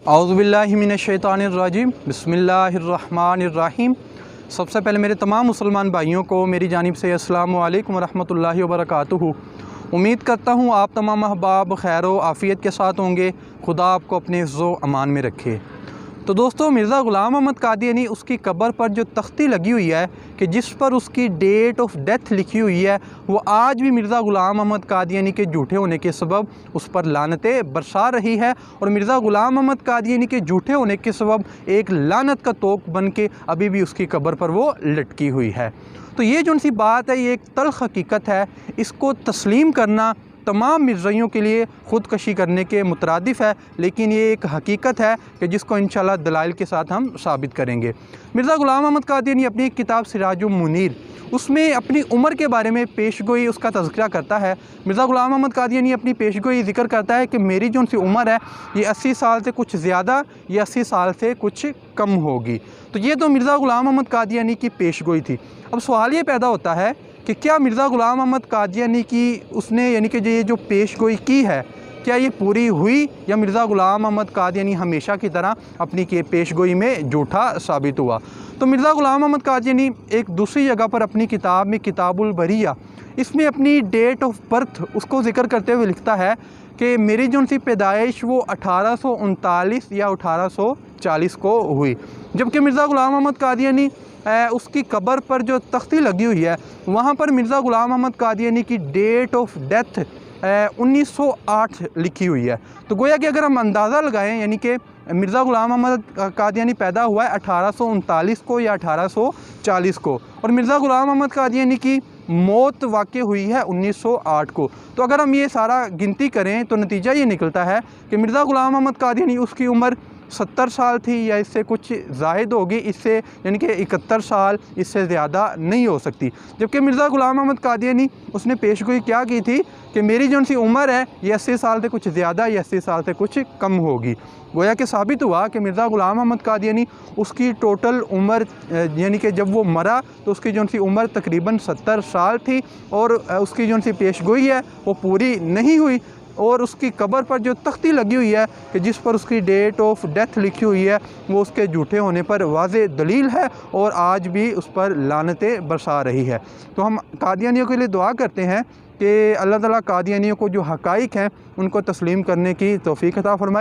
औज़ुबिल्लाहि मिनश्शैतानिर्रजीम बिस्मिल्लाहिर्रहमानिर्रहीम। सबसे पहले मेरे तमाम मुसलमान भाइयों को मेरी जानिब से अस्सलामु अलैकुम वरहमतुल्लाहि वबरकातुहू। उम्मीद करता हूँ आप तमाम अहबाब खैर व आफ़ियत के साथ होंगे। खुदा आपको अपने इज़्ज़ो अमान में रखे। तो दोस्तों, मिर्ज़ा ग़ुलाम अहमद कादियानी उसकी कब्र पर जो तख्ती लगी हुई है कि जिस पर उसकी डेट ऑफ डेथ लिखी हुई है, वो आज भी मिर्ज़ा ग़ुलाम अहमद कादियानी के झूठे होने के सबब उस पर लानतें बरसा रही है और मिर्ज़ा ग़ुलाम अहमद कादियानी के झूठे होने के सबब एक लानत का तोक बन के अभी भी उसकी कब्र पर वो लटकी हुई है। तो ये जो सी बात है, ये एक तल्ख़ हकीकत है। इसको तस्लीम करना तमाम मिर्ज़ाइयों के लिए ख़ुदकशी करने के मुतरादिफ़ है, लेकिन ये एक हकीकत है कि जिसको इंशाअल्लाह दलाइल के साथ हम साबित करेंगे। मिर्ज़ा ग़ुलाम अहमद कादियानी अपनी एक किताब सिराजुल मुनीर, उसमें अपनी उम्र के बारे में पेशगोई उसका तज़किरा करता है। मिर्ज़ा ग़ुलाम अहमद कादियानी अपनी पेशगोई ज़िक्र करता है कि मेरी जो सी उम्र है ये 80 साल से कुछ ज़्यादा या 80 साल से कुछ कम होगी। तो ये तो मिर्ज़ा ग़ुलाम अहमद कादियानी की पेशगोई थी। अब सवाल ये पैदा होता है कि क्या मिर्ज़ा ग़ुलाम अहमद कादियानी की उसने यानी कि ये जो पेशगोई की है, क्या ये पूरी हुई या मिर्ज़ा ग़ुलाम अहमद कादियानी हमेशा की तरह अपनी के पेशगोई में झूठा साबित हुआ। तो मिर्ज़ा ग़ुलाम अहमद कादियानी एक दूसरी जगह पर अपनी किताब में किताबुल बरिया, इसमें अपनी डेट ऑफ बर्थ उसको ज़िक्र करते हुए लिखता है कि मेरी जो सी पैदाइश वो 1839 या 1840 को हुई। जबकि मिर्ज़ा ग़ुलाम अहमद कादियानी उसकी कब्र पर जो तख्ती लगी हुई है, वहाँ पर मिर्ज़ा ग़ुलाम अहमद कादियानी की डेट ऑफ डेथ 1908 लिखी हुई है। तो गोया कि अगर हम अंदाज़ा लगाएं, यानी कि मिर्ज़ा ग़ुलाम अहमद कादियानी पैदा हुआ है 1839 को या 1840 को, और मिर्ज़ा ग़ुलाम अहमद कादियानी की मौत वाक़ई हुई है 1908 को। तो अगर हम ये सारा गिनती करें तो नतीजा ये निकलता है कि मिर्ज़ा ग़ुलाम अहमद कादियानी उसकी उम्र 70 साल थी या इससे कुछ ज़ायद होगी, इससे यानी कि 71 साल, इससे ज़्यादा नहीं हो सकती। जबकि मिर्ज़ा ग़ुलाम अहमद कादियानी उसने पेशगोई क्या की थी कि मेरी जो सी उम्र है ये 80 साल से कुछ ज़्यादा या 80 साल से कुछ कम होगी। गोया कि साबित हुआ कि मिर्ज़ा ग़ुलाम अहमद कादियानी उसकी टोटल उम्र यानी कि जब वो मरा तो उसकी जो सी उम्र तकरीबन 70 साल थी और उसकी जो सी पेशगोई है वो पूरी नहीं हुई। और उसकी कब्र पर जो तख्ती लगी हुई है कि जिस पर उसकी डेट ऑफ डेथ लिखी हुई है, वो उसके झूठे होने पर वाज़े दलील है और आज भी उस पर लानतें बरसा रही है। तो हम कादियानियों के लिए दुआ करते हैं कि अल्लाह ताला कादियानियों को जो हक़ाइक़ हैं उनको तस्लीम करने की तौफ़ीक़ अता फ़रमाए।